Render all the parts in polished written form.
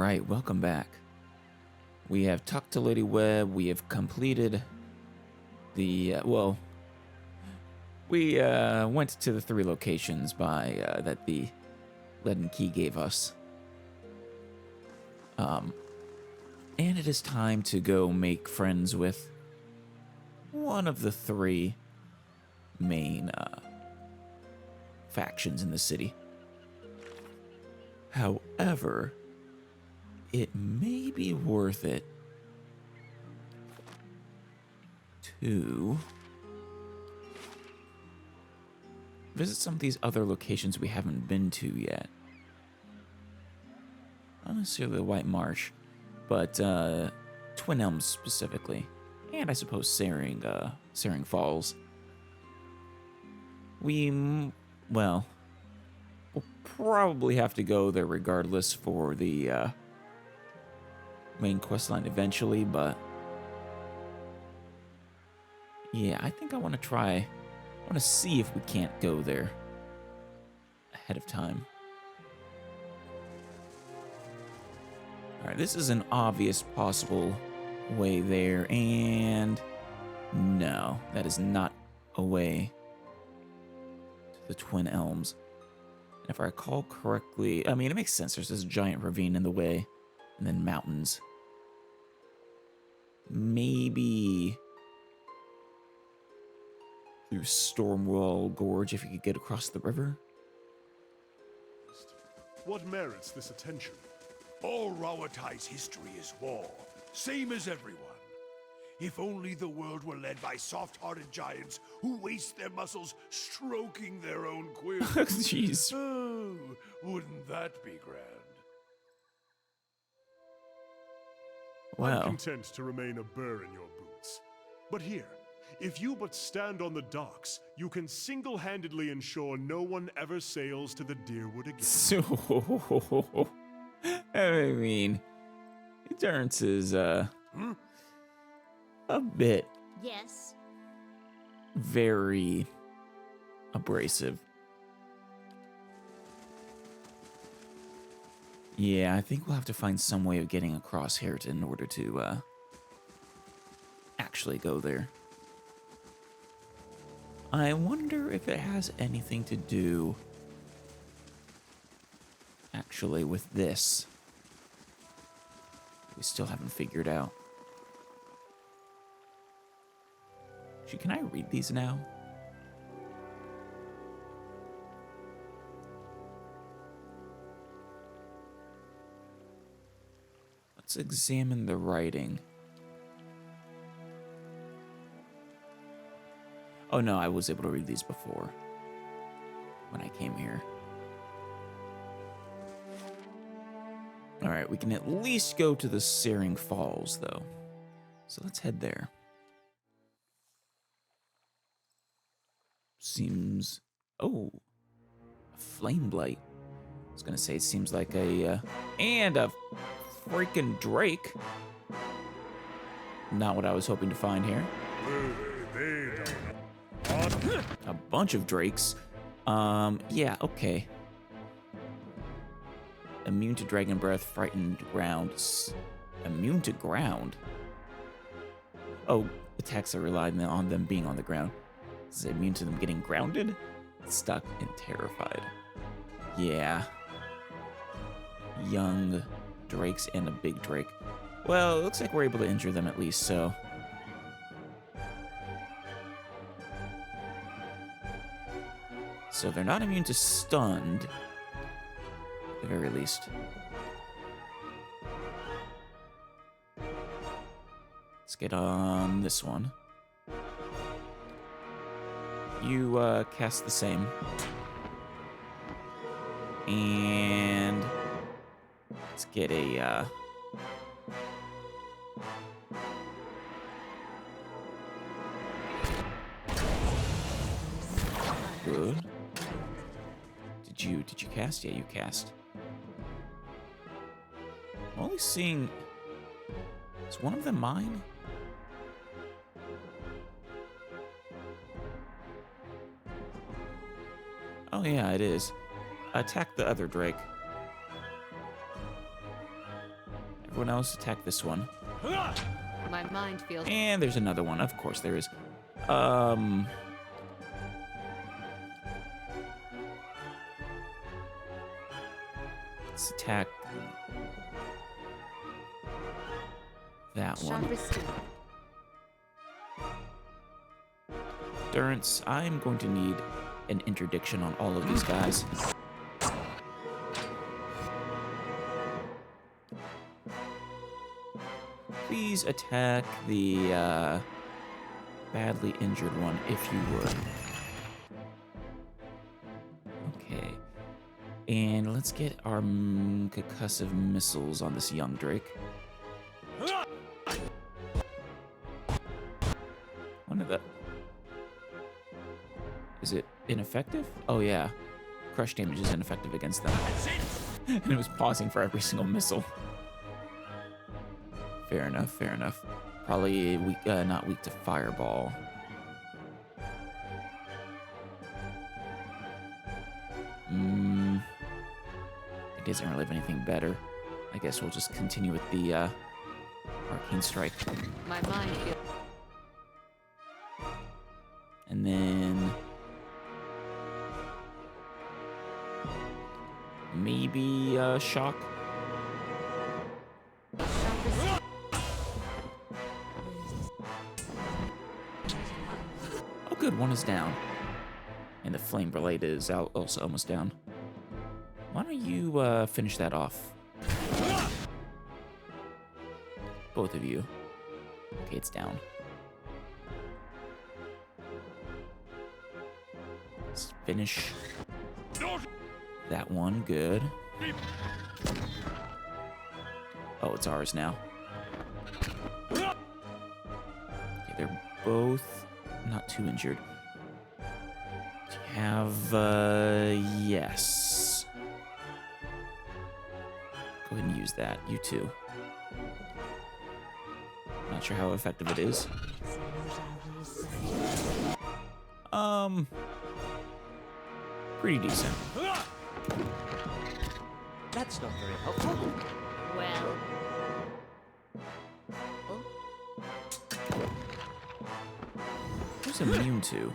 Alright, welcome back. We have talked to Lady Webb, we have completed the, we went to the 3 locations that the leaden key gave us. And it is time to go make friends with one of the 3 main factions in the city. However, it may be worth it to visit some of these other locations we haven't been to yet. Not necessarily the White Marsh, but Twin Elms specifically, and I suppose Searing Falls. We'll probably have to go there regardless for the main questline eventually, but yeah, I think I want to see if we can't go there ahead of time. Alright, this is an obvious possible way there, and no, that is not a way to the Twin Elms. And if I recall correctly, I mean, it makes sense. There's this giant ravine in the way, and then mountains. Maybe through Stormwall Gorge if you could get across the river. What merits this attention? All Rawatai's history is war, same as everyone. If only the world were led by soft-hearted giants who waste their muscles stroking their own quills. Jeez. Oh, wouldn't that be grand? Wow. I'm content to remain a burr in your boots. But here, if you but stand on the docks, you can single-handedly ensure no one ever sails to the Deerwood again. So, I mean, Endurance is, a bit Yes. very abrasive. Yeah, I think we'll have to find some way of getting across here in order to, actually go there. I wonder if it has anything to do, actually, with this. We still haven't figured out. Actually, can I read these now? Let's examine the writing. Oh no, I was able to read these before when I came here. Alright, we can at least go to the Searing Falls, though. So let's head there. Seems... Oh, a flame blight. I was gonna say, it seems like a... and a freaking drake. Not what I was hoping to find here. A bunch of drakes. Yeah, okay. Immune to dragon breath, frightened ground. Immune to ground? Oh, attacks that rely on them being on the ground. Is it immune to them getting grounded? Stuck and terrified. Yeah. Young drakes and a big drake. Well, it looks like we're able to injure them at least, so... So they're not immune to stunned, at the very least. Let's get on this one. You cast the same. And let's get a good. Did you cast? Yeah, you cast. I'm only seeing... Is one of them mine? Oh yeah, it is. Attack the other drake. Everyone else attack this one. My mind feels. And there's another one. Of course there is. Let's attack that one. Sharper steel. Endurance. I'm going to need an interdiction on all of these guys. Please attack the badly injured one, if you would. Okay. And let's get our concussive missiles on this young Drake. One of the... Is it ineffective? Oh, yeah. Crush damage is ineffective against them. And it was pausing for every single missile. Fair enough, fair enough. Probably weak, not weak to fireball. It doesn't really have anything better. I guess we'll just continue with the arcane strike. My mind feels. And then maybe shock. Oh, good, one is down. And the flame blade is also almost down. Why don't you finish that off? Both of you. Okay, it's down. Let's finish that one. Good. Oh, it's ours now. Okay, they're both not too injured. Do you have, yes. Go ahead and use that. You too. Not sure how effective it is. Pretty decent. That's not very helpful. Well. Who's immune to?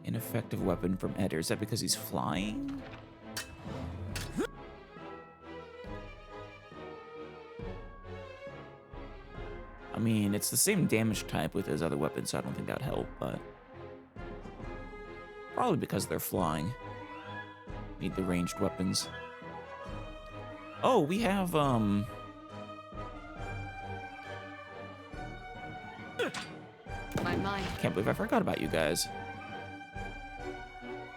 Ineffective weapon from Eder. Is that because he's flying? I mean, it's the same damage type with his other weapons, so I don't think that'd help, but... Probably because they're flying. Need the ranged weapons. Oh, we have, My mind Can't believe I forgot about you guys.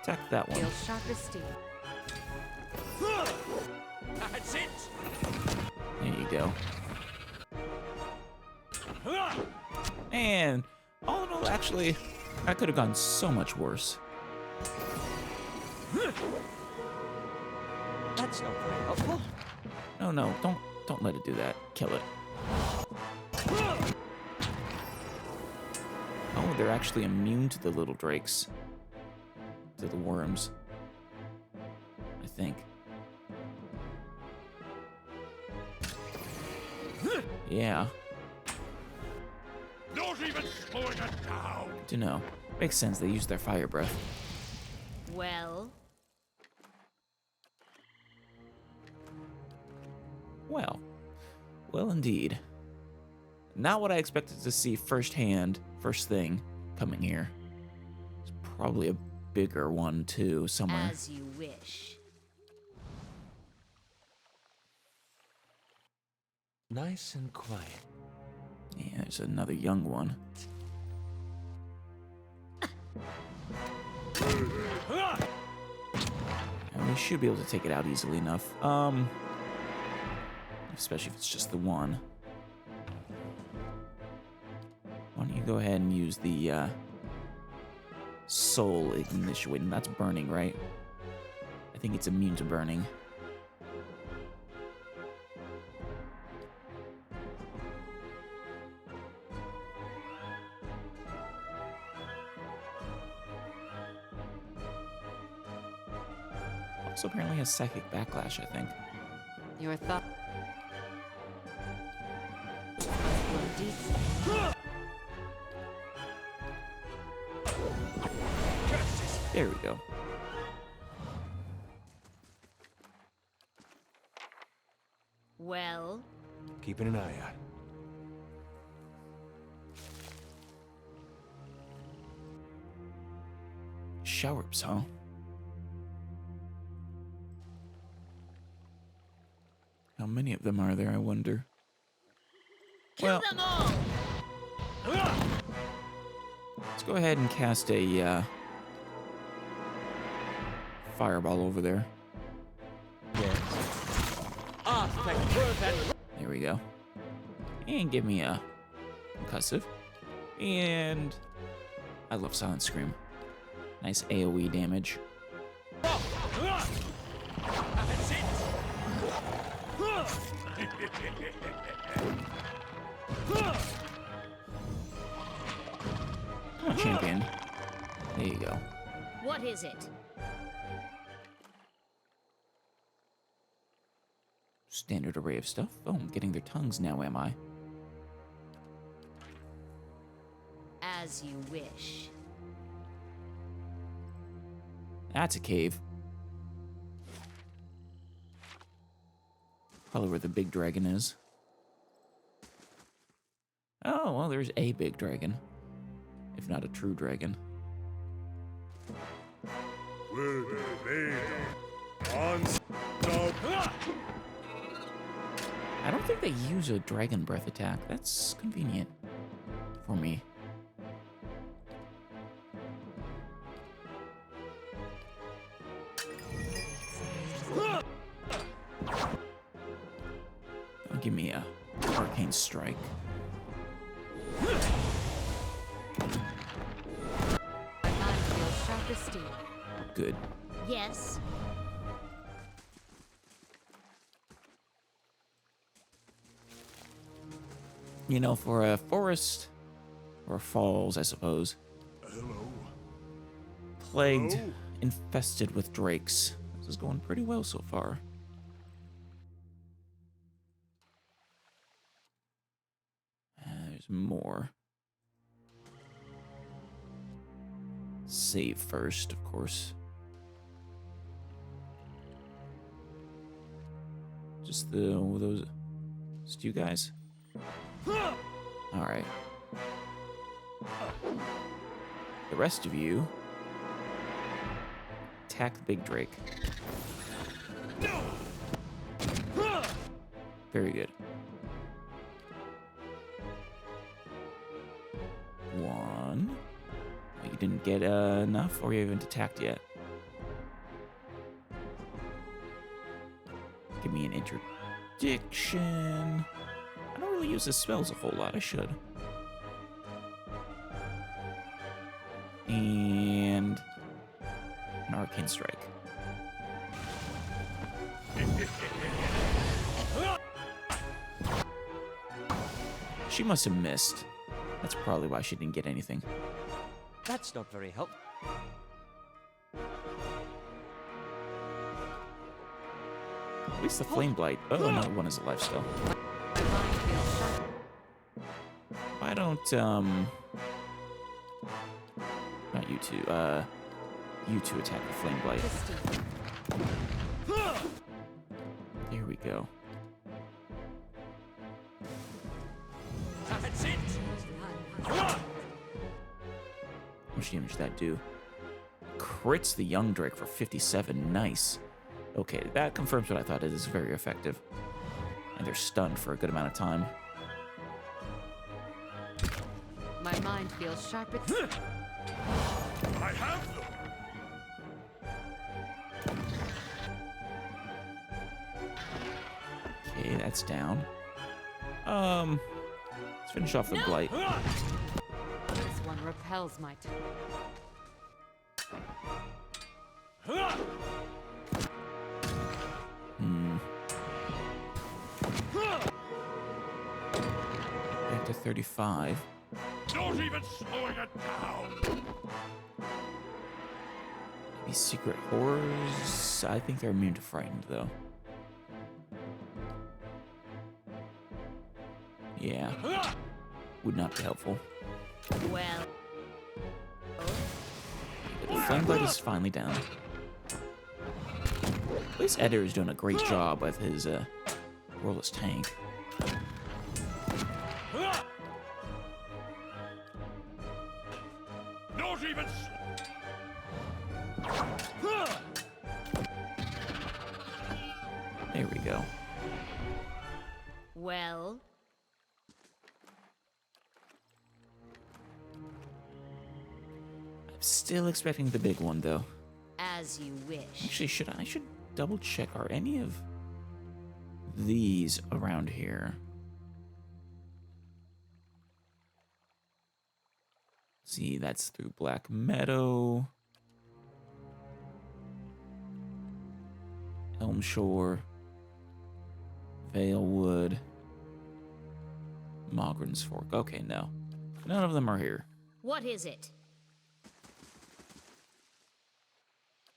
Attack that one. feels sharper steel. That's it. There you go. And, oh no, actually, I could have gone so much worse. That's not very helpful. No, don't let it do that. Kill it. Oh, they're actually immune to the little drakes. To the worms. I think. Yeah. Not even slowing it down. To know. Makes sense, they use their fire breath. Well. Well indeed. Not what I expected to see firsthand, first thing, coming here. It's probably a bigger one too, somewhere. As you wish. Nice and quiet. Yeah, there's another young one. And we should be able to take it out easily enough. Especially if it's just the one. Why don't you go ahead and use the soul ignition? Wait, that's burning, right? I think it's immune to burning. Also apparently has psychic backlash, I think. Your thought. There we go. Well, Keeping an eye out. Showerps, huh? How many of them are there, I wonder? kill them all! Let's go ahead and cast a fireball over there. Yes. Thank birth and... There we go. And give me a concussive. And I love Silent Scream. Nice AoE damage. That's it! Come on, champion. There you go. What is it? Standard array of stuff. Oh, I'm getting their tongues now, am I? As you wish. That's a cave. Probably where the big dragon is. Oh, well, there's a big dragon. If not a true dragon. Will be laid on stop. I don't think they use a dragon breath attack. That's convenient for me. Give me a arcane strike. My mind feels sharp as steel. Good. Yes. You know, for a forest or falls, I suppose, Hello. plagued, Hello? infested with drakes. This is going pretty well so far. There's more. Save first, of course. Just those you guys. All right. The rest of you attack the big drake. Very good. One. Oh, you didn't get enough, or you haven't attacked yet. Give me an interdiction. I don't really use the spells a whole lot. I should. And an arcane strike. She must have missed. That's probably why she didn't get anything. That's not very helpful. At least the flame blight. Oh, another one is alive still. My mind feels sharp. Why don't not you two, you two attack the flame blight. as steel. There we go. That's it! How much damage did that do? Crits the young drake for 57. Nice. Okay, that confirms what I thought. It is very effective. And they're stunned for a good amount of time. My mind feels sharp as I have them. Okay, that's down. Let's finish off the blight. This one repels my Back to 35. Not even slowing it down. These secret horrors, I think they're immune to frightened, though. Yeah. Would not be helpful. Well. The flame blade is finally down. At least Eder is doing a great job with his Warless tank. Not even. There we go. Well. I'm still expecting the big one, though. As you wish. Actually, I should double check. Are any of these around here? See, that's through Black Meadow, Elm Shore, Valewood, Mogren's Fork. Okay, no. None of them are here. What is it?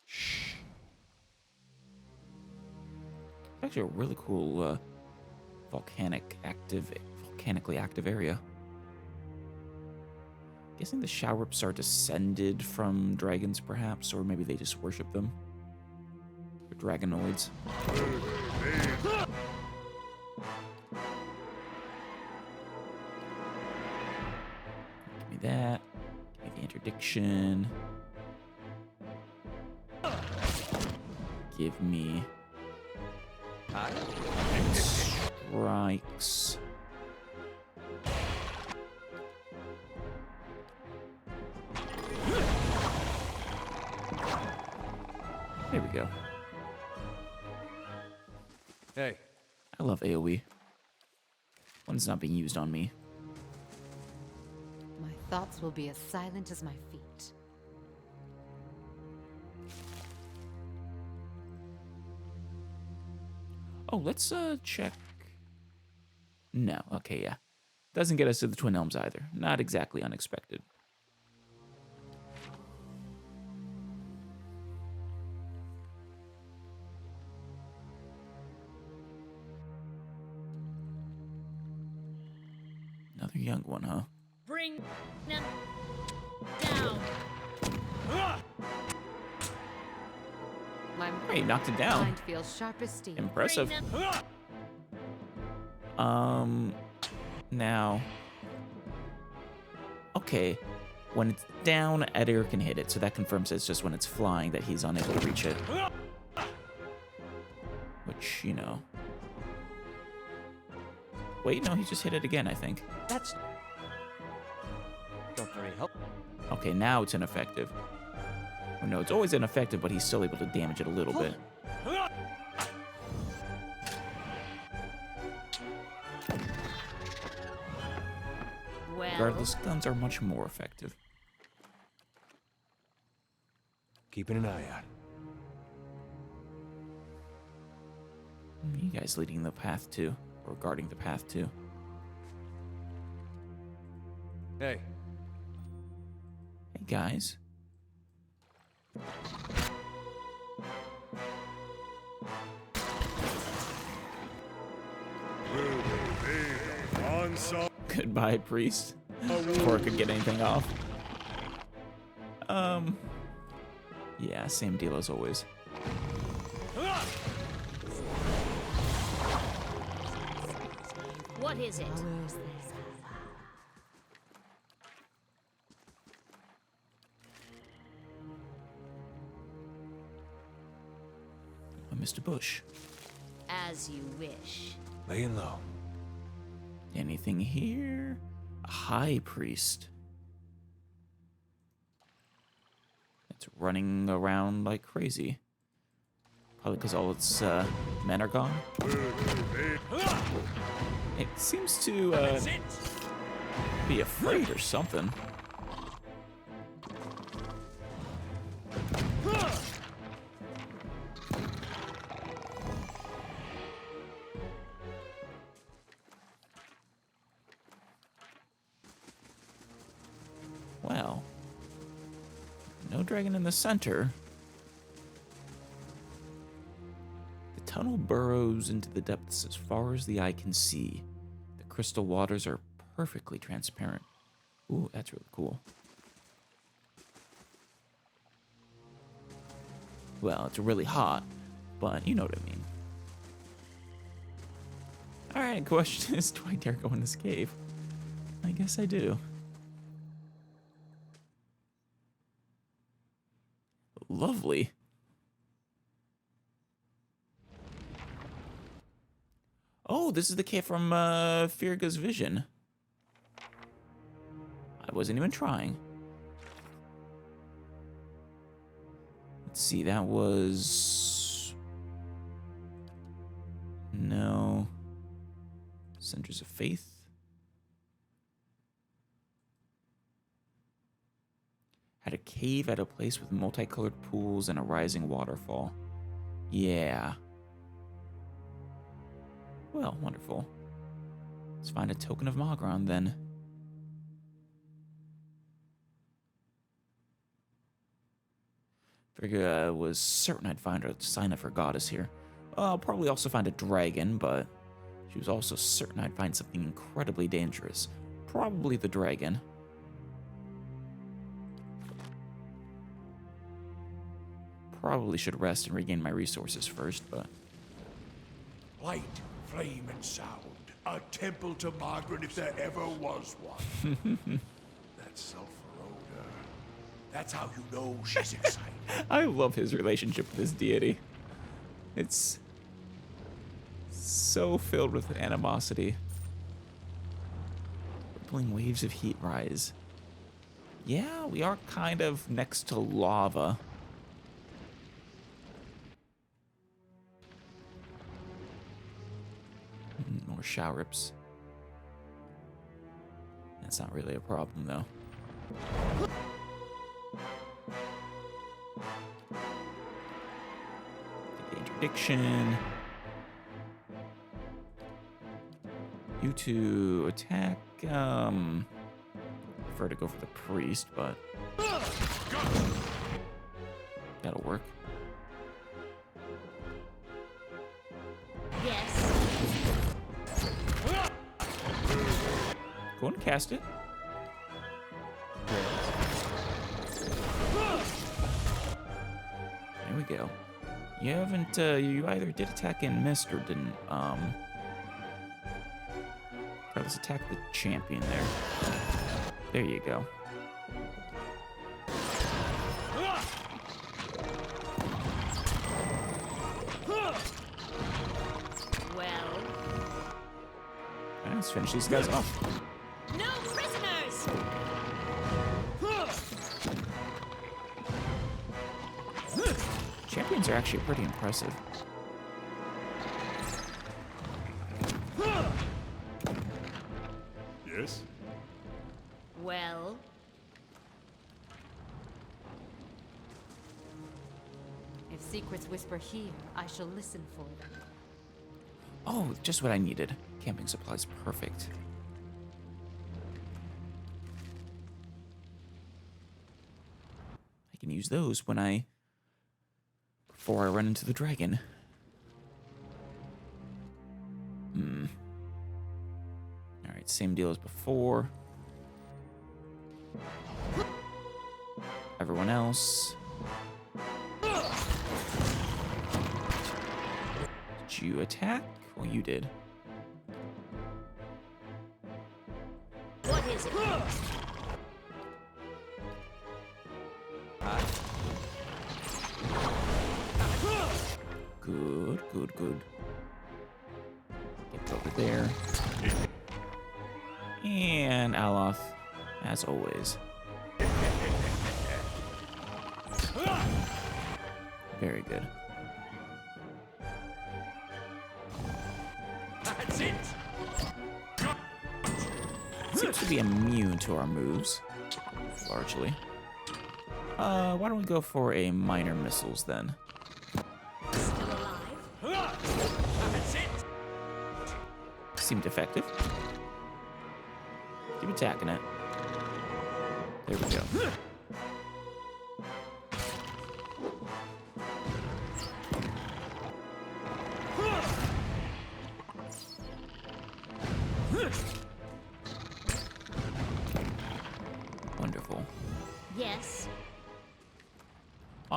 Shh. Actually, a really cool volcanically active area. Guessing the Showrips are descended from dragons, perhaps, or maybe they just worship them. They're dragonoids. Give me that. Give me the interdiction. Give me strikes. There we go. Hey. I love AoE. One's not being used on me. My thoughts will be as silent as my feet. Oh, let's check. No, okay, yeah. Doesn't get us to the Twin Elms either. Not exactly unexpected. Another young one, huh? Bring them down. My Hey, knocked it down. mind feels sharp as steel. Impressive. Bring them- Now. Okay. When it's down, Eder can hit it, so that confirms it's just when it's flying that he's unable to reach it. Which, you know. Wait, no, he just hit it again, I think. That's not very helpful. Okay, now it's ineffective. Or no, it's always ineffective, but he's still able to damage it a little bit. Well, Regardless, guns are much more effective. Keeping an eye out. You guys leading the path too, or guarding the path too. Hey. Hey guys. Goodbye, priest. Before I could get anything off. Yeah, same deal as always. what is it? Mr. Bush. As you wish. Laying low. Anything here? A high priest. It's running around like crazy. Probably because all its men are gone. It seems to be afraid or something. Well, no dragon in the center. tunnel burrows into the depths as far as the eye can see. The crystal waters are perfectly transparent. Ooh, that's really cool. Well, it's really hot, but you know what I mean. Alright, question is, do I dare go in this cave? I guess I do. Lovely. Oh, this is the cave from Firga's vision. I wasn't even trying. Let's see, that was... No. Centers of Faith. Had a cave at a place with multicolored pools and a rising waterfall. Yeah. Well, wonderful. Let's find a token of Magron then. Frigga was certain I'd find a sign of her goddess here. I'll probably also find a dragon, but she was also certain I'd find something incredibly dangerous. Probably the dragon. Probably should rest and regain my resources first, but... Light, flame, and sound. A temple to Margaret if there ever was one. That sulfur odor. That's how you know she's excited. I love his relationship with his deity. It's so filled with animosity. Rippling waves of heat rise. Yeah, we are kind of next to lava. More showerips. That's not really a problem, though. The interdiction. You to attack. Prefer to go for the priest, but that'll work. Yes. Go and cast it. There we go. You haven't, you either did attack and missed or didn't. Let's attack the champion there. There you go. Well. Let's finish these guys off. No prisoners! Champions are actually pretty impressive. Yes? Well. If secrets whisper here, I shall listen for them. Oh, just what I needed. Camping supplies, perfect. I can use those before I run into the dragon. Alright, same deal as before. Everyone else. Did you attack? Well, you did. What is it? Good, good, good. Get over there. And Aloth, as always. Very good. That's it! Seems to be immune to our moves, largely. Why don't we go for a minor missiles then? Still alive? That's it! Seemed effective. Keep attacking it. There we go.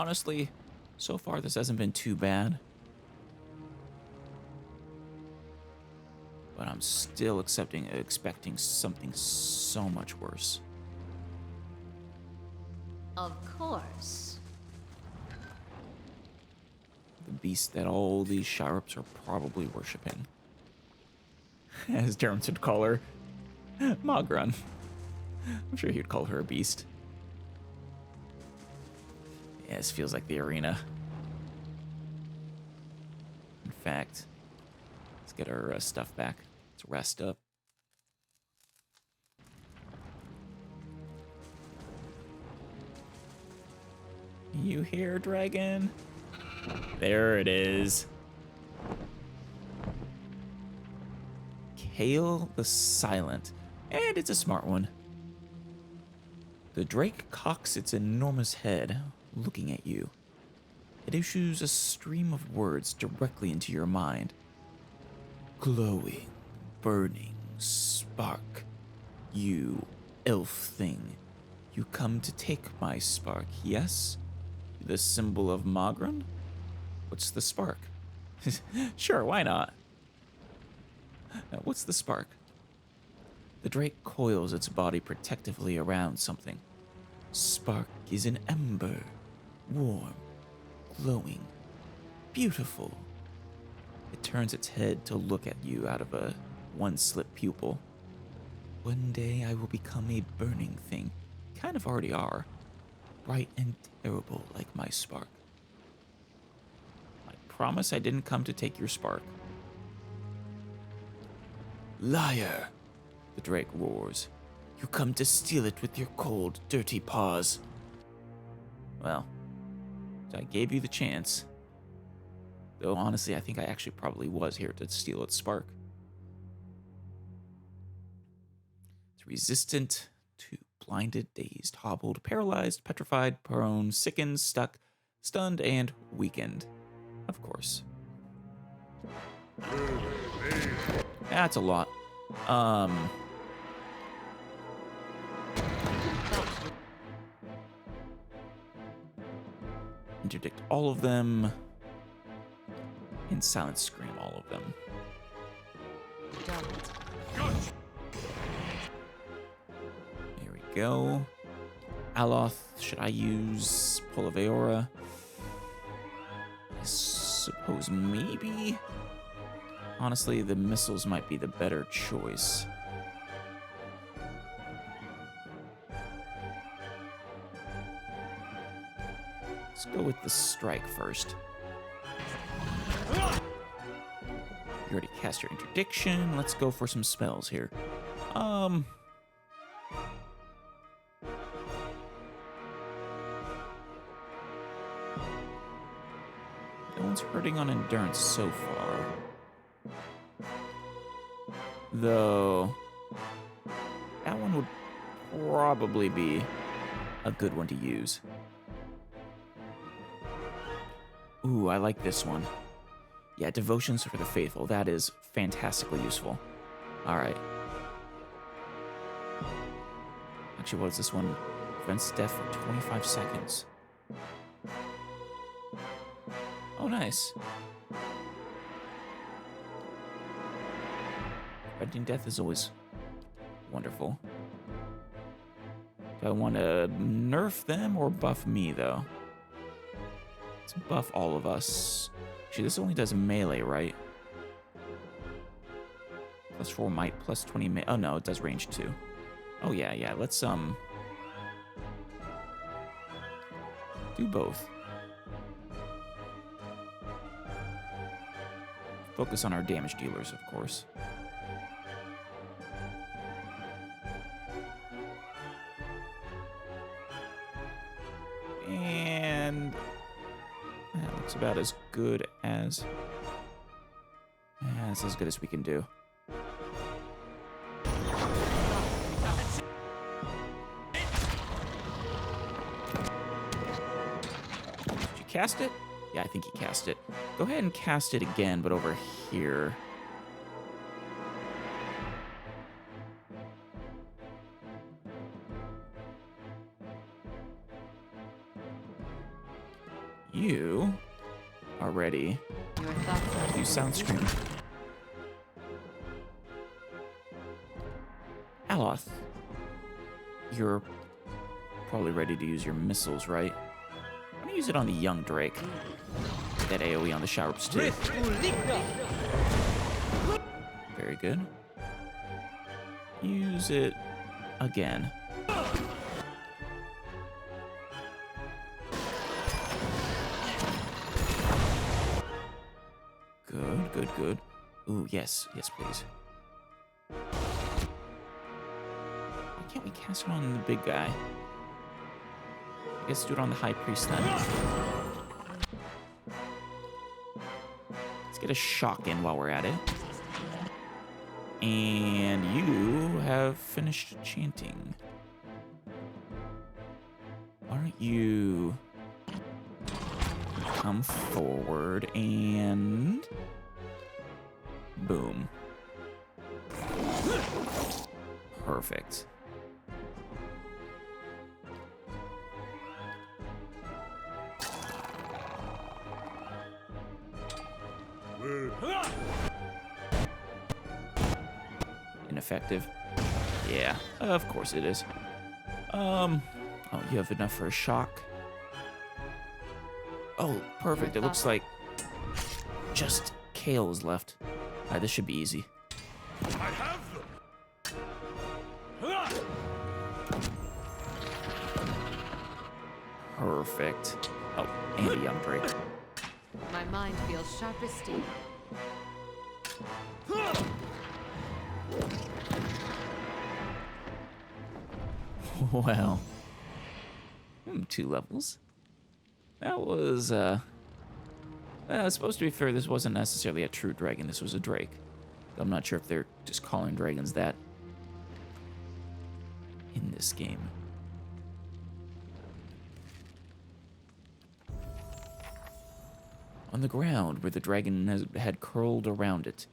honestly, so far this hasn't been too bad. But I'm still expecting something so much worse. Of course. The beast that all these Shirups are probably worshipping. As Terrence would call her, Magran. I'm sure he'd call her a beast. Yeah, this feels like the arena. In fact, let's get our stuff back. Let's rest up. You hear, dragon? There it is. Kale the Silent. And it's a smart one. The drake cocks its enormous head, looking at you. It issues a stream of words directly into your mind. Glowing, burning, spark. You, elf thing. You come to take my spark, yes? The symbol of Magran? What's the spark? Sure, why not? What's the spark? The drake coils its body protectively around something. Spark is an ember. Warm, glowing, beautiful. It turns its head to look at you out of a one-slit pupil. One day I will become a burning thing. Kind of already are. Bright and terrible like my spark. I promise I didn't come to take your spark. Liar, the drake roars. You come to steal it with your cold, dirty paws. Well, I gave you the chance. Though honestly, I think I actually probably was here to steal its spark. It's resistant to blinded, dazed, hobbled, paralyzed, petrified, prone, sickened, stuck, stunned, and weakened. Of course. That's a lot. Interdict all of them. And silent scream all of them. There we go. Aloth, should I use Polaveora? I suppose maybe? Honestly, the missiles might be the better choice. Let's go with the strike first. You already cast your interdiction. Let's go for some spells here. No one's hurting on endurance so far. Though, that one would probably be a good one to use. Ooh, I like this one. Yeah, Devotions for the Faithful. That is fantastically useful. All right. Actually, what is this one? Prevents death for 25 seconds. Oh, nice. Preventing death is always wonderful. Do I want to nerf them or buff me, though? Let's buff all of us. Actually, this only does melee, right? Plus 4 might, plus 20 melee. Oh, no, it does range too. Oh, yeah. Let's, do both. Focus on our damage dealers, of course. And that looks about as good as... that's as good as we can do. Did you cast it? Yeah, I think he cast it. Go ahead and cast it again, but over here. You are ready Your thoughts to are use sound scream. Aloth, you're probably ready to use your missiles, right? I'm gonna use it on the young Drake. That AoE on the Showers too. Very good. Use it again. Good, good, good. Ooh, yes, yes, please. Why can't we cast it on the big guy? I guess do it on the High Priest then. Let's get a shock in while we're at it. And you have finished chanting. Why don't you come forward and boom. Perfect. Ineffective. Yeah, of course it is. Oh, you have enough for a shock. Oh, perfect. It looks like just Kale is left. Alright, this should be easy. I have them! Perfect. Oh, and a young Drake. My mind feels sharp as steel. Well, 2 levels. That was, supposed to be fair, this wasn't necessarily a true dragon, this was a drake. I'm not sure if they're just calling dragons that in this game. On the ground where the dragon had curled around it,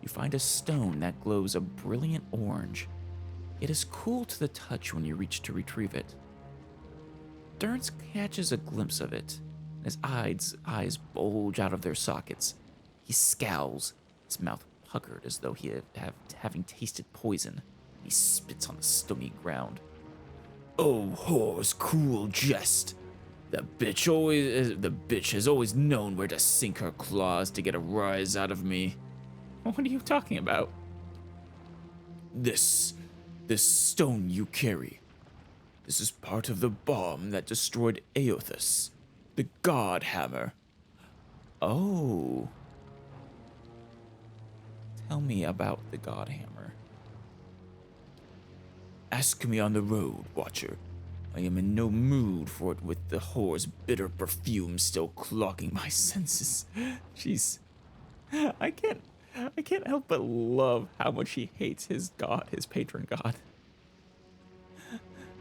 you find a stone that glows a brilliant orange. It is cool to the touch when you reach to retrieve it. Durrance catches a glimpse of it, and his eyes bulge out of their sockets. He scowls, his mouth puckered as though he having tasted poison. He spits on the stony ground. Oh, whore's cruel jest. The bitch has always known where to sink her claws to get a rise out of me. What are you talking about? This stone you carry. This is part of the bomb that destroyed Aothus, the God Hammer. Oh. Tell me about the God Hammer. Ask me on the road, Watcher. I am in no mood for it with the whore's bitter perfume still clogging my senses. Jeez. I can't help but love how much he hates his god, his patron god.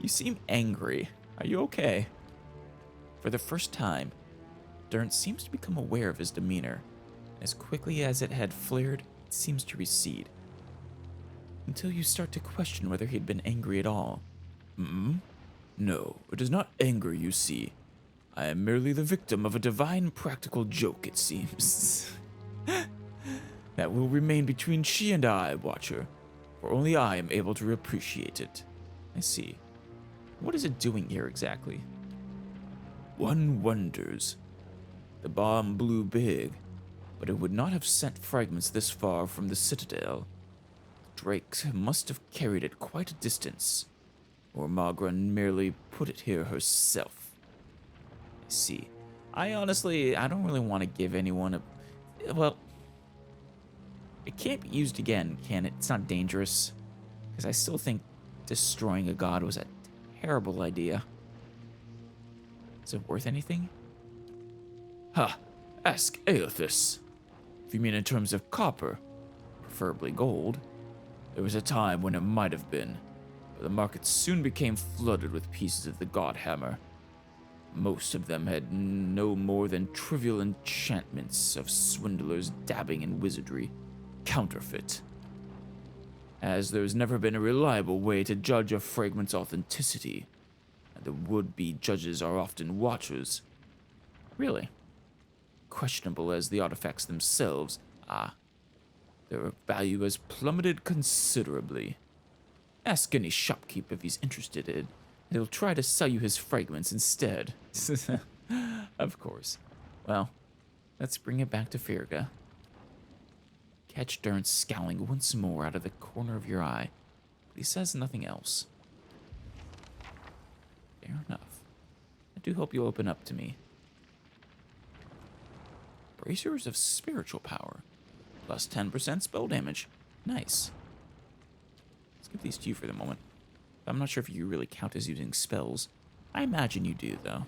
You seem angry. Are you okay? For the first time, Durrance seems to become aware of his demeanor. As quickly as it had flared, it seems to recede. Until you start to question whether he'd been angry at all. No, it is not anger you see. I am merely the victim of a divine practical joke, it seems. That will remain between she and I, Watcher, for only I am able to appreciate it. I see. What is it doing here exactly? One wonders. The bomb blew big, but it would not have sent fragments this far from the citadel. Drake must have carried it quite a distance, or Magra merely put it here herself. I see. I don't really want to give anyone a... Well, it can't be used again, can it? It's not dangerous. Because I still think destroying a god was a terrible idea. Is it worth anything? Ask Aothus. If you mean in terms of copper, preferably gold, there was a time when it might have been, but the market soon became flooded with pieces of the God Hammer. Most of them had no more than trivial enchantments of swindlers dabbing in wizardry, counterfeit. As there's never been a reliable way to judge a fragment's authenticity, and the would-be judges are often watchers, Really? Questionable as the artifacts themselves. Ah, their value has plummeted considerably. Ask any shopkeep if he's interested in. He'll try to sell you his fragments instead. Of course. Well, let's bring it back to Firga. Catch Dern scowling once more out of the corner of your eye, but he says nothing else. Fair enough. I do hope you'll open up to me. Bracers of spiritual power. Plus 10% spell damage. Nice. Let's give these to you for the moment. I'm not sure if you really count as using spells. I imagine you do, though.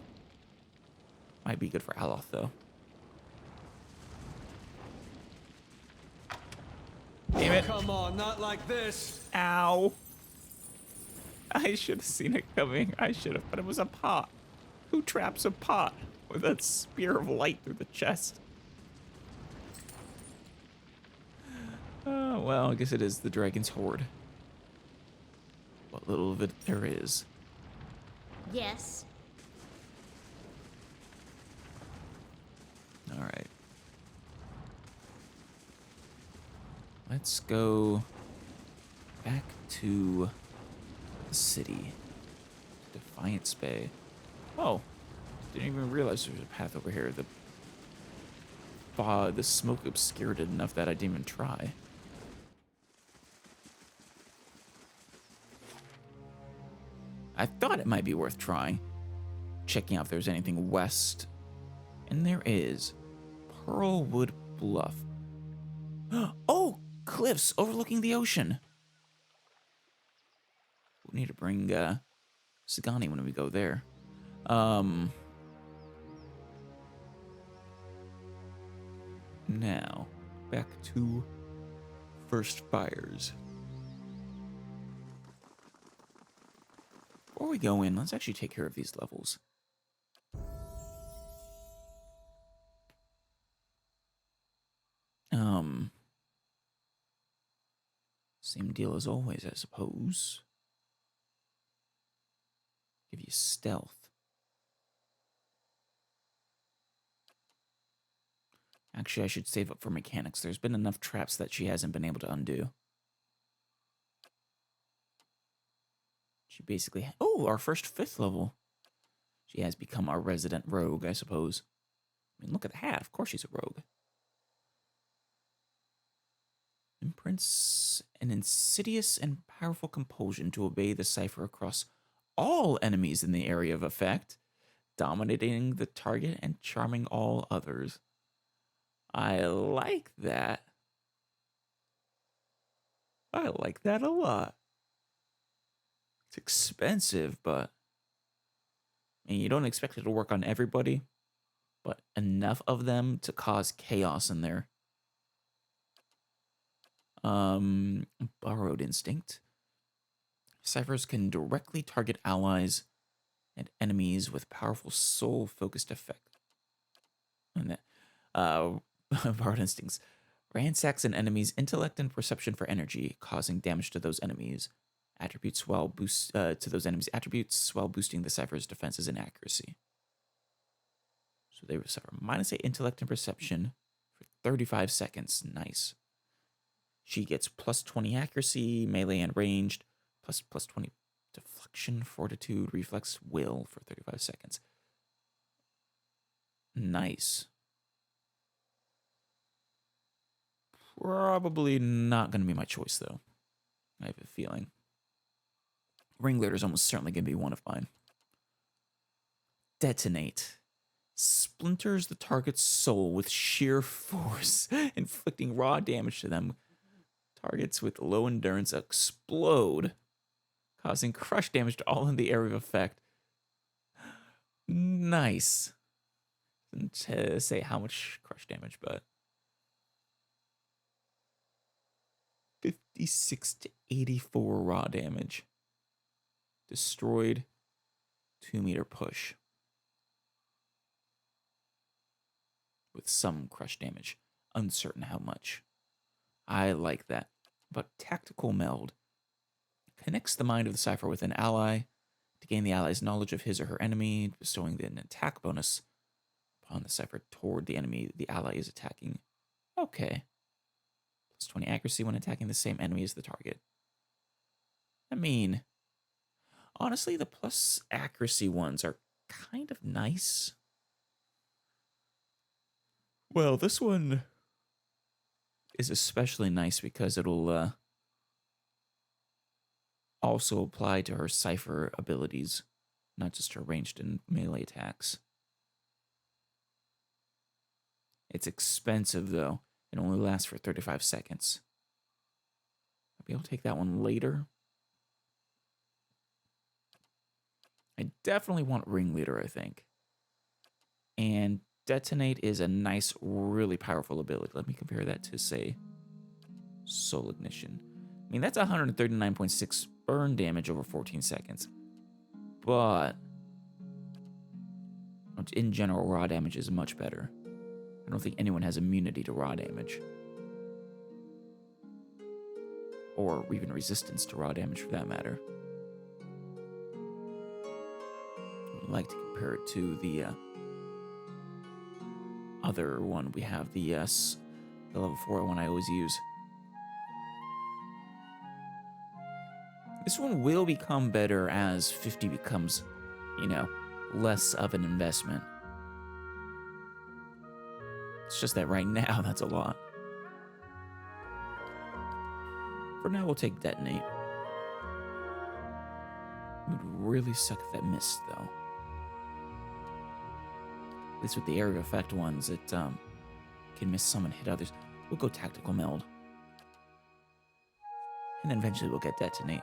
Might be good for Aloth, though. Damn it. Come on, not like this. Ow. I should have seen it coming. I should have, but it was a pot. Who traps a pot with a spear of light through the chest? Oh, well, I guess it is the dragon's hoard. What little of it there is. Yes. All right. Let's go back to the city. Defiance Bay. Oh, didn't even realize there was a path over here. The fog, the smoke obscured it enough that I didn't even try. I thought it might be worth trying. Checking out if there's anything west. And there is. Pearlwood Bluff. Oh, cliffs overlooking the ocean. We need to bring Sagani when we go there. Now, back to First Fires. Before we go in, let's actually take care of these levels. Same deal as always, I suppose. Give you stealth. Actually, I should save up for mechanics. There's been enough traps that she hasn't been able to undo. She basically... Oh, our first 5th level. She has become our resident rogue, I suppose. I mean, look at the hat. Of course she's a rogue. Imprints an insidious and powerful compulsion to obey the cipher across all enemies in the area of effect, dominating the target and charming all others. I like that. I like that a lot. It's expensive, but I mean, you don't expect it to work on everybody, but enough of them to cause chaos in there. Borrowed Instinct. Ciphers can directly target allies and enemies with powerful soul-focused effect. And Borrowed Instincts ransacks an enemy's intellect and perception for energy, causing damage to those enemies. Attributes while to those enemies' attributes while boosting the cipher's defenses and accuracy. So they suffer -8 intellect and perception for 35 seconds. Nice. She gets +20 accuracy, melee and ranged, plus +20 deflection, fortitude, reflex, will for 35 seconds. Nice. Probably not going to be my choice, though. I have a feeling. Ringleader is almost certainly going to be one of mine. Detonate. Splinters the target's soul with sheer force, inflicting raw damage to them. Targets with low endurance explode, causing crush damage to all in the area of effect. Nice. Didn't say how much crush damage, but 56 to 84 raw damage. Destroyed. 2-meter push. With some crush damage. Uncertain how much. I like that. But Tactical Meld connects the mind of the cipher with an ally to gain the ally's knowledge of his or her enemy, bestowing an attack bonus on the cipher toward the enemy the ally is attacking. Okay. Plus 20 accuracy when attacking the same enemy as the target. I mean, honestly, the plus accuracy ones are kind of nice. Well, this one is especially nice because it'll also apply to her cipher abilities, not just her ranged and melee attacks. It's expensive, though. It only lasts for 35 seconds. Maybe I'll take that one later. I definitely want Ringleader, I think. And Detonate is a nice, really powerful ability. Let me compare that to, say, Soul Ignition. I mean, that's 139.6 burn damage over 14 seconds. But in general, raw damage is much better. I don't think anyone has immunity to raw damage. Or even resistance to raw damage, for that matter. I'd like to compare it to the other one we have, the level 4 one I always use. This one will become better as 50 becomes, less of an investment. It's just that right now, that's a lot. For now, we'll take Detonate. It would really suck if that missed, though. At least with the area effect ones, it can miss some and hit others. We'll go Tactical Meld. And then eventually we'll get Detonate.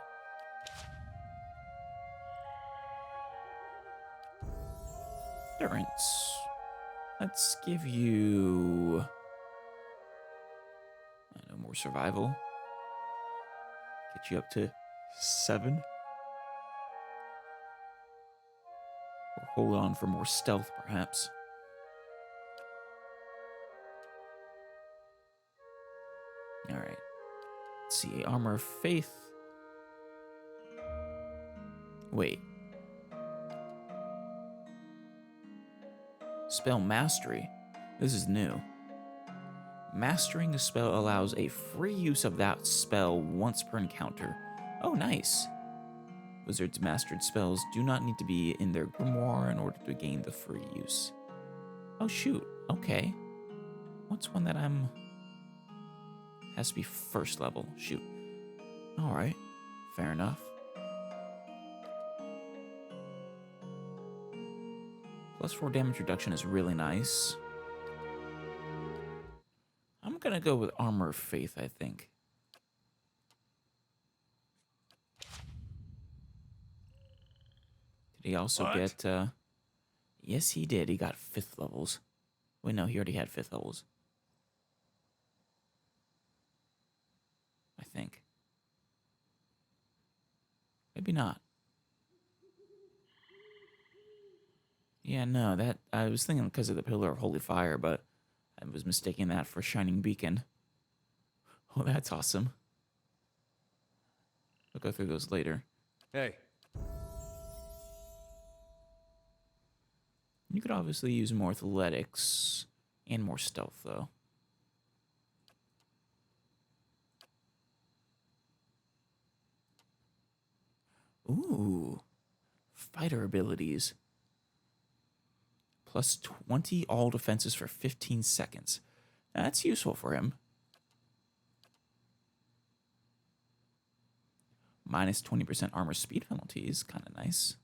Endurance. Let's give you... more survival. Get you up to 7. Or hold on for more stealth, perhaps. Alright. Let's see. Armor of Faith. Wait. Spell Mastery. This is new. Mastering a spell allows a free use of that spell once per encounter. Oh, nice. Wizards' mastered spells do not need to be in their grimoire in order to gain the free use. Oh, shoot. Okay. What's one that has to be first level? Shoot. Alright. Fair enough. Plus 4 damage reduction is really nice. I'm gonna go with Armor of Faith, I think. Did he also get, Yes, he did. He got 5th levels. Wait, no, he already had 5th levels. I think. Maybe not. Yeah, no, I was thinking because of the Pillar of Holy Fire, but I was mistaking that for Shining Beacon. Oh, that's awesome. We'll go through those later. Hey. You could obviously use more athletics and more stealth, though. Ooh. Fighter abilities. Plus 20 all defenses for 15 seconds. Now, that's useful for him. Minus 20% armor speed penalties. Kind of nice.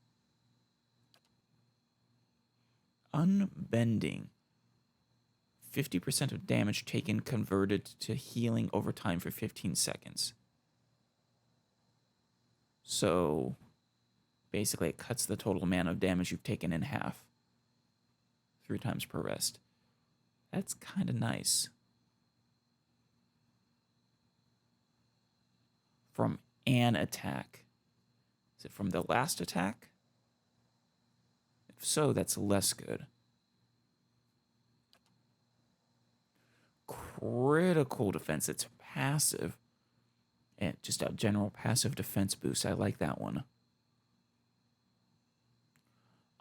Unbending. 50% of damage taken converted to healing over time for 15 seconds. So, basically, it cuts the total amount of damage you've taken in half. 3 times per rest. That's kind of nice. From an attack. Is it from the last attack? If so, that's less good. Critical defense. It's passive. And just a general passive defense boost. I like that one.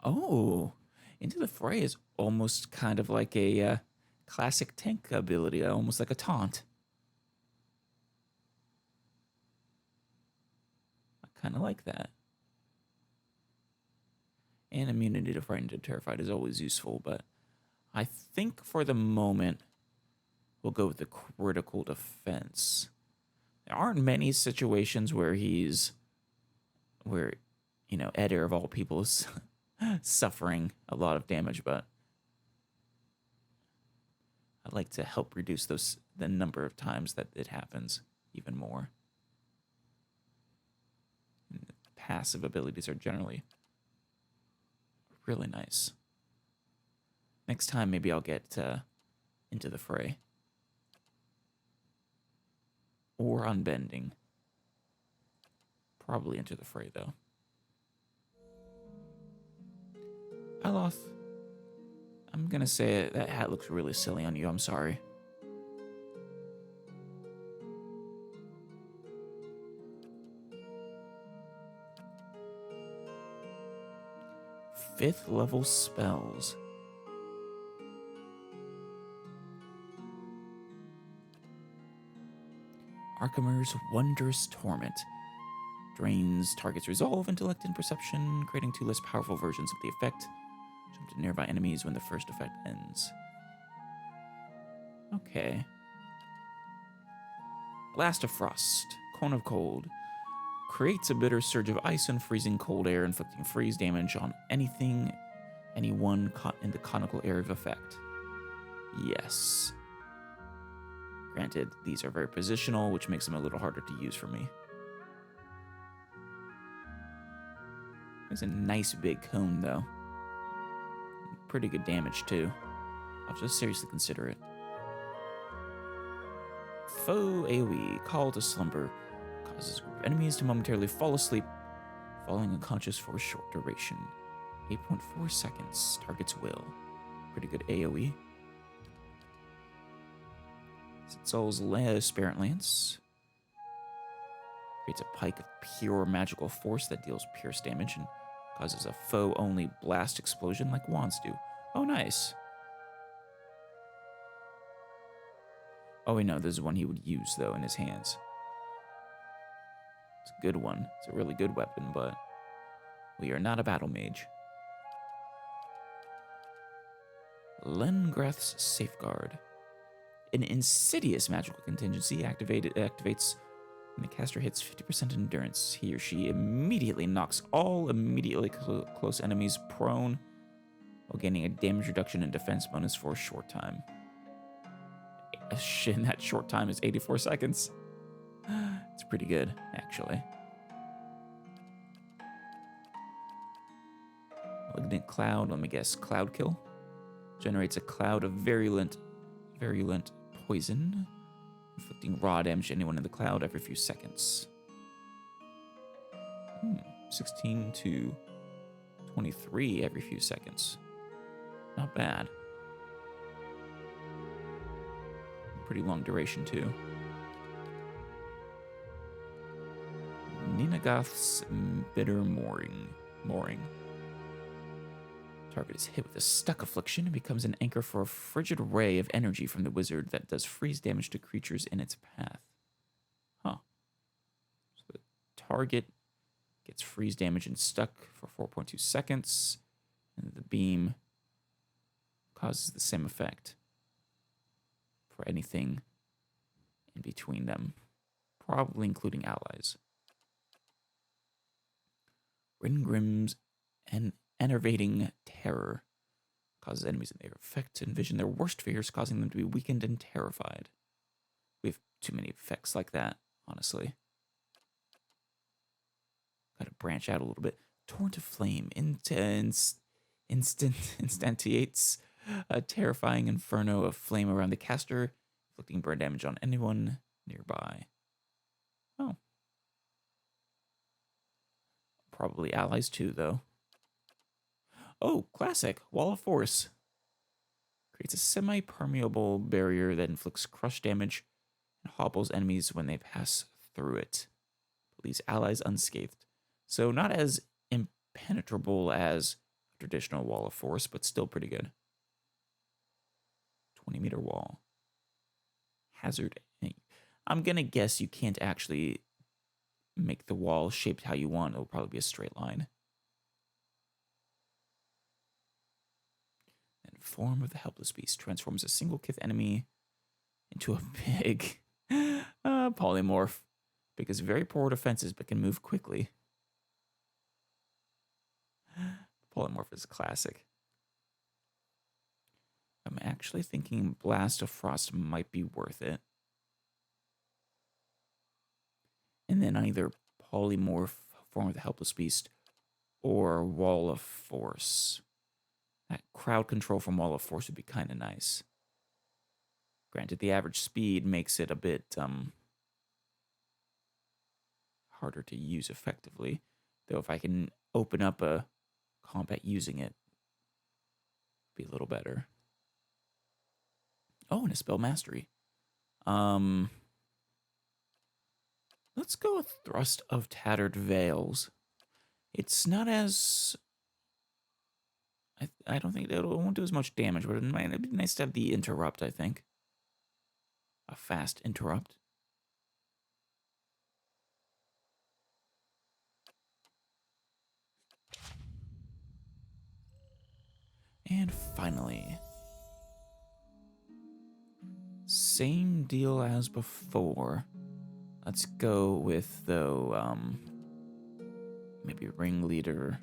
Oh. Into the Fray is almost kind of like a classic tank ability, almost like a taunt. I kind of like that. And immunity to Frightened and Terrified is always useful, but I think for the moment, we'll go with the critical defense. There aren't many situations where Eder of all people is suffering a lot of damage, but I'd like to help reduce the number of times that it happens even more. And passive abilities are generally really nice. Next time, maybe I'll get Into the Fray. Or Unbending. Probably Into the Fray, though. Aloth, I'm gonna say that hat looks really silly on you. I'm sorry. Fifth level spells. Archimer's Wondrous Torment. Drains target's resolve, intellect, and perception, creating 2 less powerful versions of the effect. Jump to nearby enemies when the first effect ends. Okay. Blast of Frost. Cone of Cold. Creates a bitter surge of ice and freezing cold air, inflicting freeze damage on anyone caught in the conical area of effect. Yes. Granted, these are very positional, which makes them a little harder to use for me. It's a nice big cone, though. Pretty good damage, too. I'll just seriously consider it. Foe AoE, Call to Slumber. Causes a group of enemies to momentarily fall asleep, falling unconscious for a short duration. 8.4 seconds. Target's will. Pretty good AoE. Soul's Spirit Lance. Creates a pike of pure magical force that deals pierce damage and causes a foe-only blast explosion like wands do. Oh, nice. Oh, wait, no, this is one he would use, though, in his hands. It's a good one. It's a really good weapon, but we are not a battle mage. Lengrath's Safeguard. An insidious magical contingency activates when the caster hits 50% endurance. He or she immediately knocks all immediately close enemies prone while gaining a damage reduction and defense bonus for a short time. Shit, that short time is 84 seconds. It's pretty good, actually. Malignant Cloud, let me guess, Cloud Kill. Generates a cloud of virulent poison, inflicting raw damage to anyone in the cloud every few seconds. 16 to 23 every few seconds. Not bad. Pretty long duration, too. Ninagath's Bitter Mooring. Target is hit with a stuck affliction and becomes an anchor for a frigid ray of energy from the wizard that does freeze damage to creatures in its path. Huh. So the target gets freeze damage and stuck for 4.2 seconds, and the beam causes the same effect for anything in between them, probably including allies. Ringrim's Enervating Terror causes enemies in their effect to envision their worst fears, causing them to be weakened and terrified. We have too many effects like that, honestly. Gotta branch out a little bit. Torrent of Flame instantiates a terrifying inferno of flame around the caster, inflicting burn damage on anyone nearby. Oh. Probably allies too, though. Oh, classic. Wall of Force. Creates a semi-permeable barrier that inflicts crush damage and hobbles enemies when they pass through it. Leaves allies unscathed. So not as impenetrable as traditional wall of force, but still pretty good. 20-meter wall. Hazard. I'm going to guess you can't actually make the wall shaped how you want. It'll probably be a straight line. And form of the helpless beast transforms a single kith enemy into a big polymorph. Because very poor defenses but can move quickly. Polymorph is a classic. I'm actually thinking Blast of Frost might be worth it. And then either Polymorph, Form of the Helpless Beast, or Wall of Force. That crowd control from Wall of Force would be kind of nice. Granted, the average speed makes it a bit harder to use effectively. Though if I can open up a combat using it, it'd be a little better. Oh, and a spell mastery. Let's go with Thrust of Tattered Veils. It's not as... I don't think it won't do as much damage, but it'd be nice to have the interrupt, I think. A fast interrupt. And finally, same deal as before. Let's go with, though, maybe Ringleader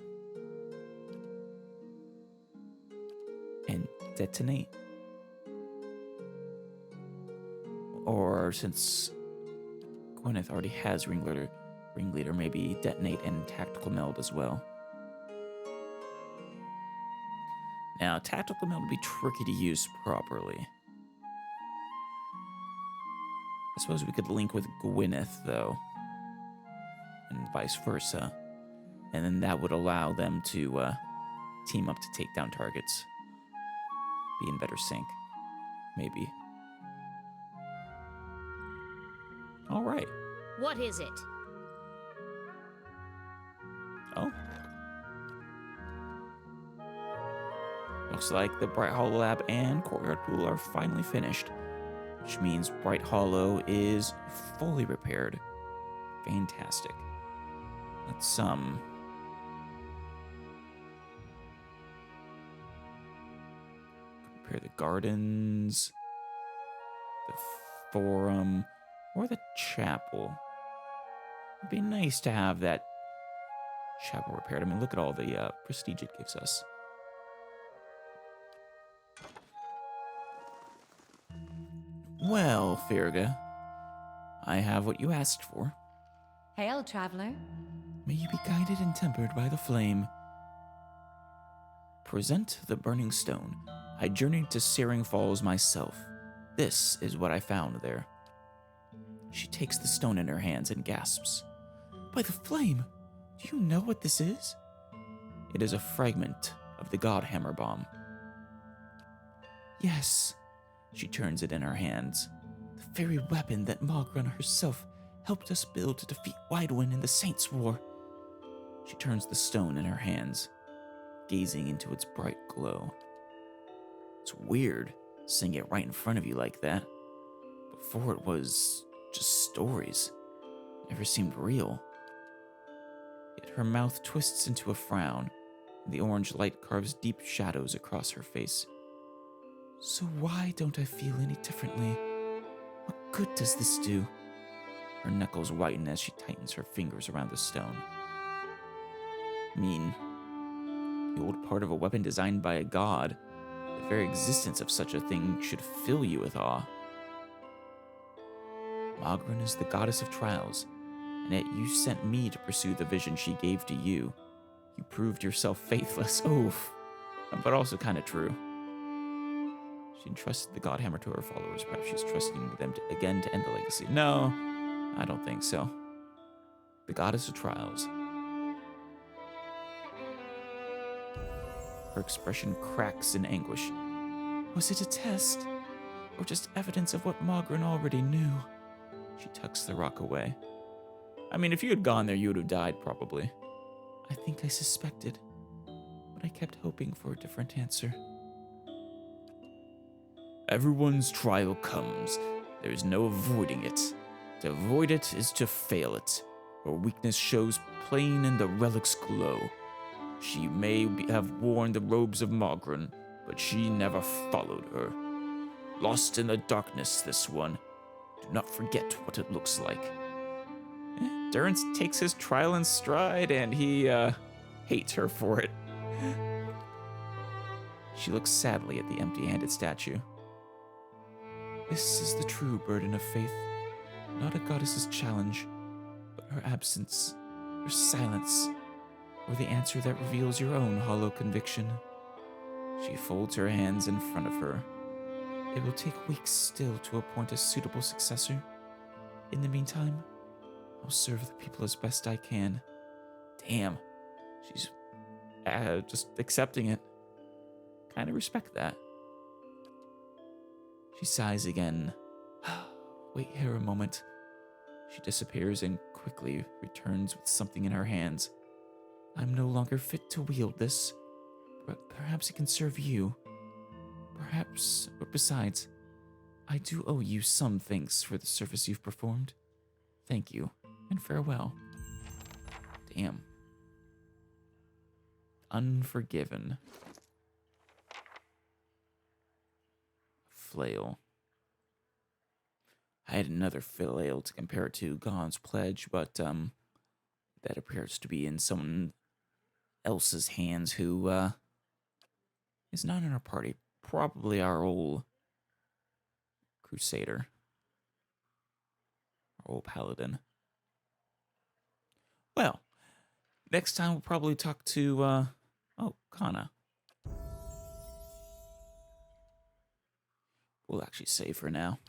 and Detonate. Or since Gwyneth already has Ringleader, maybe Detonate and Tactical Meld as well. Now, Tactical Meld would be tricky to use properly. I suppose we could link with Gwyneth, though, and vice versa. And then that would allow them to team up to take down targets. Be in better sync. Maybe. All right. What is it? Oh. Looks like the Bright Hollow Lab and Courtyard Pool are finally finished, which means Bright Hollow is fully repaired. Fantastic. Let's compare the gardens, the forum, or the chapel. It'd be nice to have that chapel repaired. I mean, look at all the prestige it gives us. Well, Ferga, I have what you asked for. Hail, traveler. May you be guided and tempered by the flame. Present the burning stone. I journeyed to Searing Falls myself. This is what I found there. She takes the stone in her hands and gasps. By the flame! Do you know what this is? It is a fragment of the God Hammer Bomb. Yes. She turns it in her hands. The very weapon that Magrun herself helped us build to defeat Widewind in the Saints' War. She turns the stone in her hands, gazing into its bright glow. It's weird, seeing it right in front of you like that. Before it was just stories. It never seemed real. Yet her mouth twists into a frown, and the orange light carves deep shadows across her face. So why don't I feel any differently? What good does this do? Her knuckles whiten as she tightens her fingers around the stone. I mean, the old part of a weapon designed by a god. The very existence of such a thing should fill you with awe. Magrun is the goddess of trials, and yet you sent me to pursue the vision she gave to you. You proved yourself faithless, oof, but also kind of true. She entrusted the Godhammer to her followers. Perhaps she's trusting them again to end the legacy. No, I don't think so. The goddess of trials. Her expression cracks in anguish. Was it a test? Or just evidence of what Magrun already knew? She tucks the rock away. I mean, if you had gone there, you would have died, probably. I think I suspected. But but I kept hoping for a different answer. Everyone's trial comes. There is no avoiding it. To avoid it is to fail it. Her weakness shows plain in the relic's glow. She may have worn the robes of Margren, but she never followed her. Lost in the darkness, this one. Do not forget what it looks like. Durrance takes his trial in stride, and he hates her for it. She looks sadly at the empty-handed statue. This is the true burden of faith, not a goddess's challenge, but her absence, her silence, or the answer that reveals your own hollow conviction. She folds her hands in front of her. It will take weeks still to appoint a suitable successor. In the meantime, I'll serve the people as best I can. Damn, she's just accepting it. Kind of respect that. She sighs again. Wait here a moment. She disappears and quickly returns with something in her hands. I'm no longer fit to wield this, but perhaps it can serve you. Perhaps, but besides, I do owe you some thanks for the service you've performed. Thank you, and farewell. Damn. Unforgiven. Flail. I had another flail to compare it to Gon's pledge, but that appears to be in someone else's hands who is not in our party. Probably our old crusader. Our old paladin. Well, next time we'll probably talk to Kana. We'll actually save for now.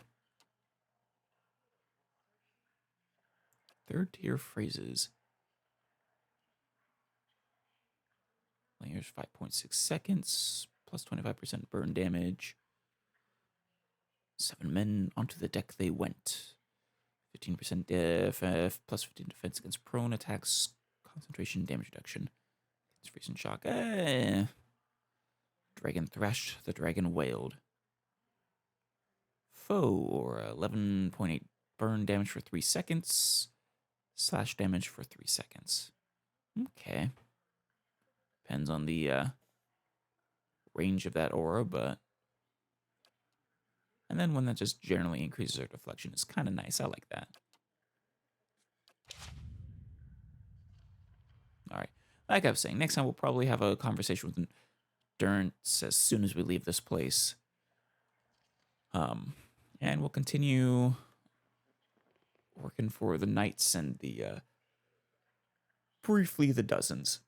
Third tier phrases. Layers 5.6 seconds, plus 25% burn damage. 7 men onto the deck they went. 15% def, plus 15 defense against prone attacks, concentration damage reduction. Against freeze and shock. Dragon thrashed, the dragon wailed. Foe, or 11.8 burn damage for 3 seconds. Slash damage for 3 seconds. Okay. Depends on the range of that aura, but... And then one that just generally increases our deflection is kind of nice. I like that. Alright. Like I was saying, next time we'll probably have a conversation with Durrance as soon as we leave this place. And we'll continue working for the knights and the briefly the dozens.